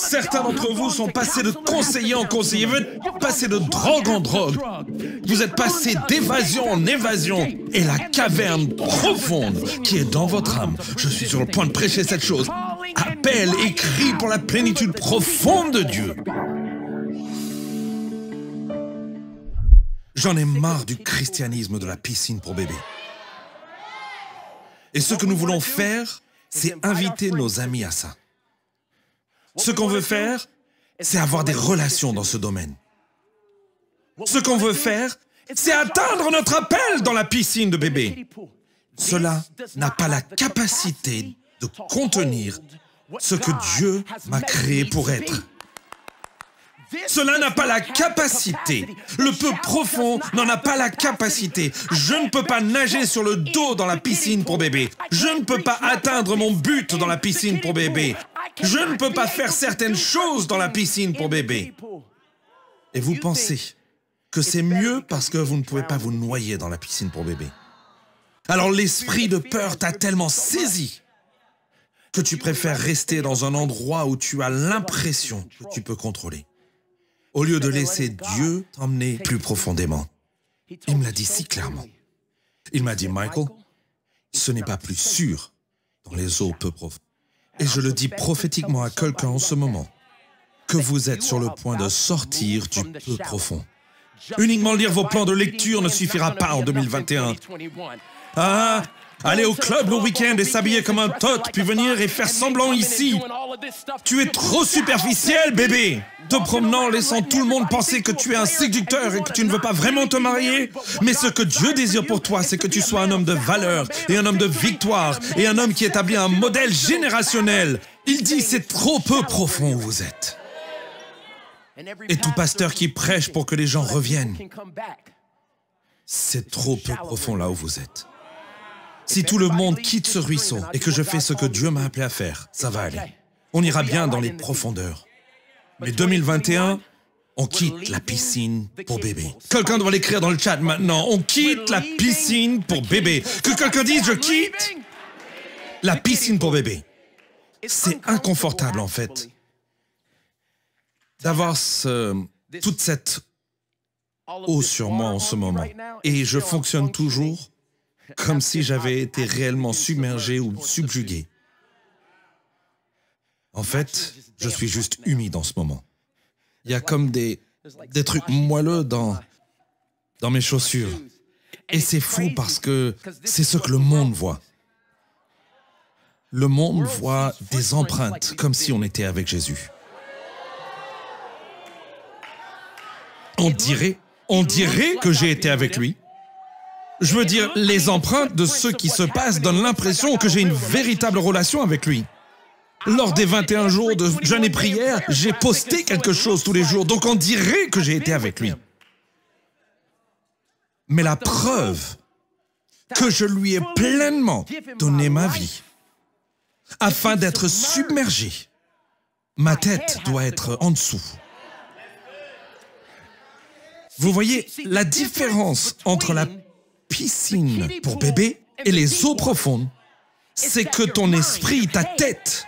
Certains d'entre vous sont passés de conseiller en conseiller, vous êtes passés de drogue en drogue, vous êtes passés d'évasion en évasion, et la caverne profonde qui est dans votre âme, je suis sur le point de prêcher cette chose, appelle et crie pour la plénitude profonde de Dieu. J'en ai marre du christianisme de la piscine pour bébés. Et ce que nous voulons faire, c'est inviter nos amis à ça. Ce qu'on veut faire, c'est avoir des relations dans ce domaine. Ce qu'on veut faire, c'est atteindre notre appel dans la piscine de bébé. Cela n'a pas la capacité de contenir ce que Dieu m'a créé pour être. Cela n'a pas la capacité. Le peu profond n'en a pas la capacité. Je ne peux pas nager sur le dos dans la piscine pour bébé. Je ne peux pas atteindre mon but dans la piscine pour bébé. Je ne peux pas faire certaines choses dans la piscine pour bébé. Et vous pensez que c'est mieux parce que vous ne pouvez pas vous noyer dans la piscine pour bébé. Alors l'esprit de peur t'a tellement saisi que tu préfères rester dans un endroit où tu as l'impression que tu peux contrôler, au lieu de laisser Dieu t'emmener plus profondément. Il me l'a dit si clairement. Il m'a dit, Michael, ce n'est pas plus sûr dans les eaux peu profondes. Et je le dis prophétiquement à quelqu'un en ce moment, que vous êtes sur le point de sortir du peu profond. Uniquement lire vos plans de lecture ne suffira pas en 2021. Ah, aller au club le week-end et s'habiller comme un tote, puis venir et faire semblant ici. Tu es trop superficiel, bébé. Te promenant, laissant tout le monde penser que tu es un séducteur et que tu ne veux pas vraiment te marier. Mais ce que Dieu désire pour toi, c'est que tu sois un homme de valeur et un homme de victoire et un homme qui établit un modèle générationnel. Il dit, c'est trop peu profond où vous êtes. Et tout pasteur qui prêche pour que les gens reviennent, c'est trop peu profond là où vous êtes. Si tout le monde quitte ce ruisseau et que je fais ce que Dieu m'a appelé à faire, ça va aller. On ira bien dans les profondeurs. Mais 2021, on quitte la piscine pour bébé. Quelqu'un doit l'écrire dans le chat maintenant. On quitte la piscine pour bébé. Que quelqu'un dise, je quitte la piscine pour bébé. C'est inconfortable en fait d'avoir toute cette eau sur moi en ce moment. Et je fonctionne toujours comme si j'avais été réellement submergé ou subjugué. En fait, je suis juste humide en ce moment. Il y a comme des trucs moelleux dans mes chaussures. Et c'est fou parce que c'est ce que le monde voit. Le monde voit des empreintes comme si on était avec Jésus. On dirait que j'ai été avec lui. Je veux dire, les empreintes de ce qui se passe donnent l'impression que j'ai une véritable relation avec lui. Lors des 21 jours de jeûne et prière, j'ai posté quelque chose tous les jours, donc on dirait que j'ai été avec lui. Mais la preuve que je lui ai pleinement donné ma vie, afin d'être submergé, ma tête doit être en dessous. Vous voyez la différence entre la piscine pour bébé et les eaux profondes, c'est que ton esprit, ta tête,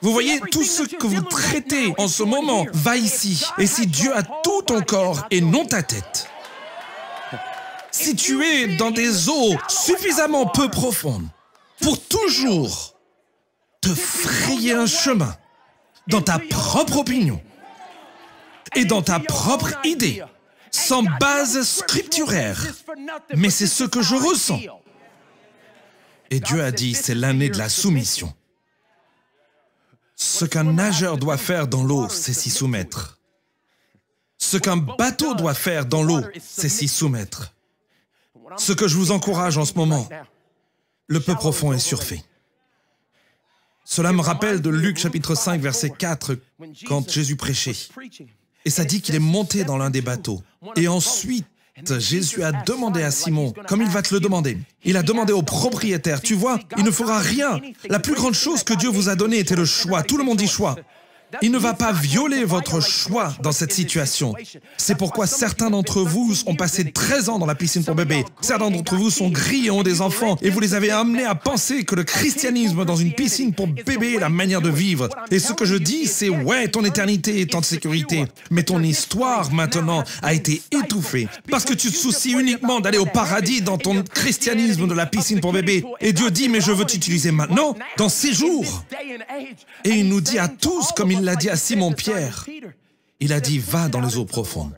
vous voyez, tout ce que vous traitez en ce moment va ici. Et si Dieu a tout ton corps et non ta tête, si tu es dans des eaux suffisamment peu profondes pour toujours te frayer un chemin dans ta propre opinion et dans ta propre idée, sans base scripturaire, mais c'est ce que je ressens. Et Dieu a dit, c'est l'année de la soumission. Ce qu'un nageur doit faire dans l'eau, c'est s'y soumettre. Ce qu'un bateau doit faire dans l'eau, c'est s'y soumettre. Ce que je vous encourage en ce moment, le peu profond est surfait. Cela me rappelle de Luc chapitre 5, verset 4, quand Jésus prêchait. Et ça dit qu'il est monté dans l'un des bateaux. Et ensuite, Jésus a demandé à Simon, comme il va te le demander, il a demandé au propriétaire, tu vois, il ne fera rien. La plus grande chose que Dieu vous a donnée était le choix. Tout le monde dit choix. Il ne va pas violer votre choix dans cette situation. C'est pourquoi certains d'entre vous ont passé 13 ans dans la piscine pour bébés. Certains d'entre vous sont gris et ont des enfants. Et vous les avez amenés à penser que le christianisme dans une piscine pour bébés est la manière de vivre. Et ce que je dis, c'est ouais, ton éternité est en sécurité. Mais ton histoire, maintenant, a été étouffée. Parce que tu te soucies uniquement d'aller au paradis dans ton christianisme de la piscine pour bébés. Et Dieu dit, mais je veux t'utiliser maintenant, dans ces jours. Et il nous dit à tous, comme il l'a dit à Simon-Pierre, il a dit, va dans les eaux profondes.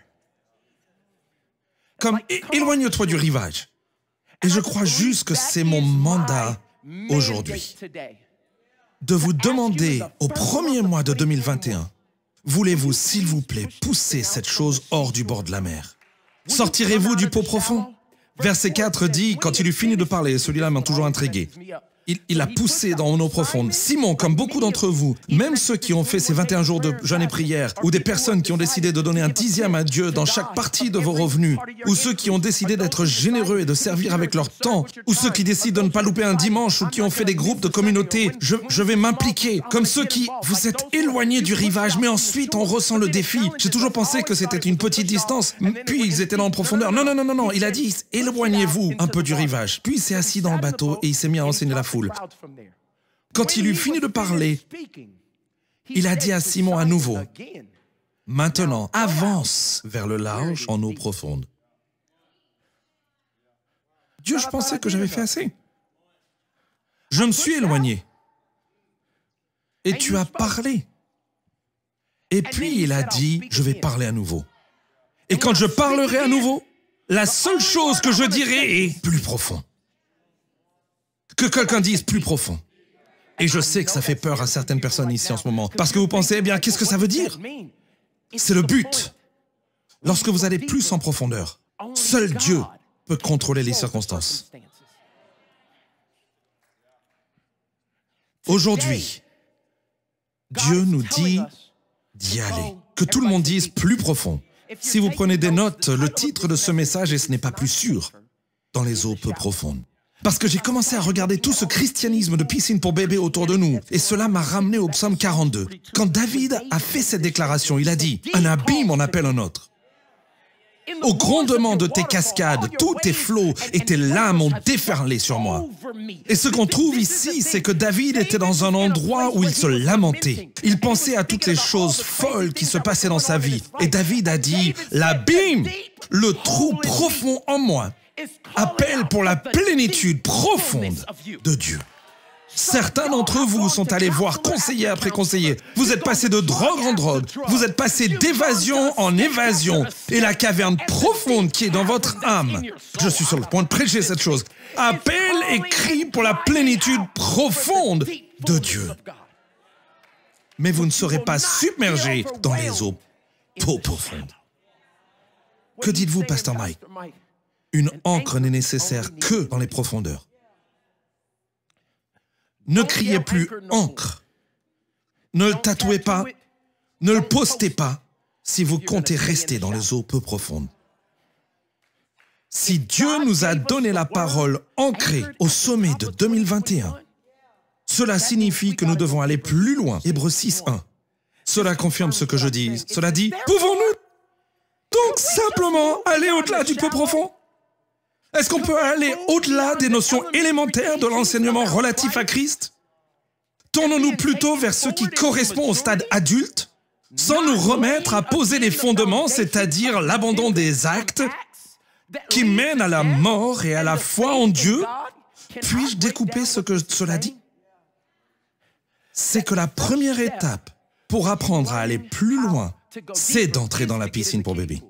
Comme, éloigne-toi du rivage. Et je crois juste que c'est mon mandat aujourd'hui de vous demander au premier mois de 2021, voulez-vous, s'il vous plaît, pousser cette chose hors du bord de la mer? Sortirez-vous du pot profond? Verset 4 dit, quand il eut fini de parler, celui-là m'a toujours intrigué. Il a poussé dans une eau profonde. Simon, comme beaucoup d'entre vous, même ceux qui ont fait ces 21 jours de jeûne et prière, ou des personnes qui ont décidé de donner un 10e à Dieu dans chaque partie de vos revenus, ou ceux qui ont décidé d'être généreux et de servir avec leur temps, ou ceux qui décident de ne pas louper un dimanche, ou qui ont fait des groupes de communauté, je vais m'impliquer. Comme ceux qui, vous êtes éloignés du rivage, mais ensuite on ressent le défi. J'ai toujours pensé que c'était une petite distance, puis ils étaient dans la profondeur. Non, il a dit, éloignez-vous un peu du rivage. Puis il s'est assis dans le bateau et il s'est mis à enseigner la foule. Quand il eut fini de parler, il a dit à Simon à nouveau, « Maintenant, avance vers le large en eau profonde. » Dieu, je pensais que j'avais fait assez. Je me suis éloigné. Et tu as parlé. Et puis il a dit, « Je vais parler à nouveau. » Et quand je parlerai à nouveau, la seule chose que je dirai est plus profond. Que quelqu'un dise plus profond. Et je sais que ça fait peur à certaines personnes ici en ce moment. Parce que vous pensez, eh bien, qu'est-ce que ça veut dire? C'est le but. Lorsque vous allez plus en profondeur, seul Dieu peut contrôler les circonstances. Aujourd'hui, Dieu nous dit d'y aller. Que tout le monde dise plus profond. Si vous prenez des notes, le titre de ce message est « Ce n'est pas plus sûr dans les eaux peu profondes ». Parce que j'ai commencé à regarder tout ce christianisme de piscine pour bébés autour de nous. Et cela m'a ramené au psaume 42. Quand David a fait cette déclaration, il a dit « Un abîme en appelle un autre. Au grondement de tes cascades, tous tes flots et tes lames ont déferlé sur moi. » Et ce qu'on trouve ici, c'est que David était dans un endroit où il se lamentait. Il pensait à toutes les choses folles qui se passaient dans sa vie. Et David a dit « L'abîme, le trou profond en moi, appelle pour la plénitude profonde de Dieu. » Certains d'entre vous sont allés voir conseiller après conseiller. Vous êtes passé de drogue en drogue. Vous êtes passé d'évasion en évasion. Et la caverne profonde qui est dans votre âme, je suis sur le point de prêcher cette chose, appelle et crie pour la plénitude profonde de Dieu. Mais vous ne serez pas submergés dans les eaux profondes. Que dites-vous, Pasteur Mike? Une ancre n'est nécessaire que dans les profondeurs. Ne criez plus « ancre ». Ne le tatouez pas, ne le postez pas si vous comptez rester dans les eaux peu profondes. Si Dieu nous a donné la parole ancrée au sommet de 2021, cela signifie que nous devons aller plus loin. Hébreux 6:1. Cela confirme ce que je dis. Cela dit, pouvons-nous donc simplement aller au-delà du peu profond? Est-ce qu'on peut aller au-delà des notions élémentaires de l'enseignement relatif à Christ? Tournons-nous plutôt vers ce qui correspond au stade adulte, sans nous remettre à poser les fondements, c'est-à-dire l'abandon des actes qui mènent à la mort et à la foi en Dieu? Puis-je découper ce que cela dit? C'est que la première étape pour apprendre à aller plus loin, c'est d'entrer dans la piscine pour bébés.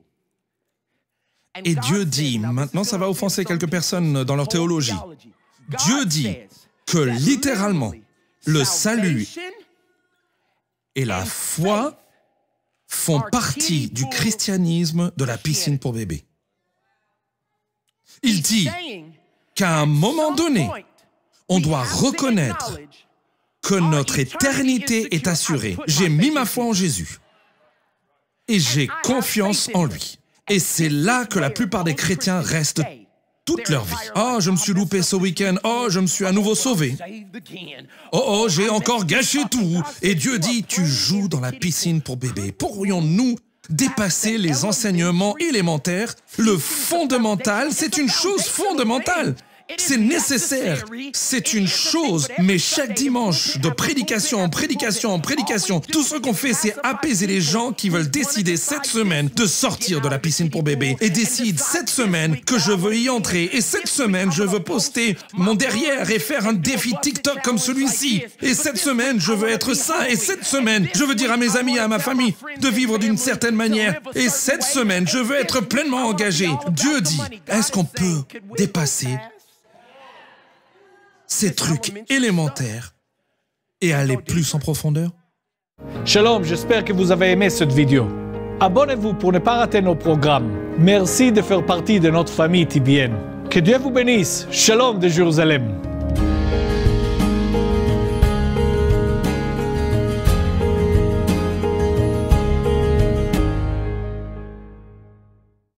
Et Dieu dit, maintenant ça va offenser quelques personnes dans leur théologie, Dieu dit que littéralement, le salut et la foi font partie du christianisme de la piscine pour bébés. Il dit qu'à un moment donné, on doit reconnaître que notre éternité est assurée. J'ai mis ma foi en Jésus et j'ai confiance en lui. Et c'est là que la plupart des chrétiens restent toute leur vie. Oh, je me suis loupé ce week-end. Oh, je me suis à nouveau sauvé. Oh, j'ai encore gâché tout. Et Dieu dit, tu joues dans la piscine pour bébé. Pourrions-nous dépasser les enseignements élémentaires? Le fondamental, c'est une chose fondamentale. C'est nécessaire, c'est une chose, mais chaque dimanche, de prédication en prédication en prédication, tout ce qu'on fait, c'est apaiser les gens qui veulent décider cette semaine de sortir de la piscine pour bébé et décident cette semaine que je veux y entrer et cette semaine, je veux poster mon derrière et faire un défi TikTok comme celui-ci. Et cette semaine, je veux être sain et cette semaine, je veux dire à mes amis et à ma famille de vivre d'une certaine manière. Et cette semaine, je veux être pleinement engagé. Dieu dit, est-ce qu'on peut dépasser ces trucs élémentaires et aller plus en profondeur? Shalom, j'espère que vous avez aimé cette vidéo. Abonnez-vous pour ne pas rater nos programmes. Merci de faire partie de notre famille TBN. Que Dieu vous bénisse. Shalom de Jérusalem.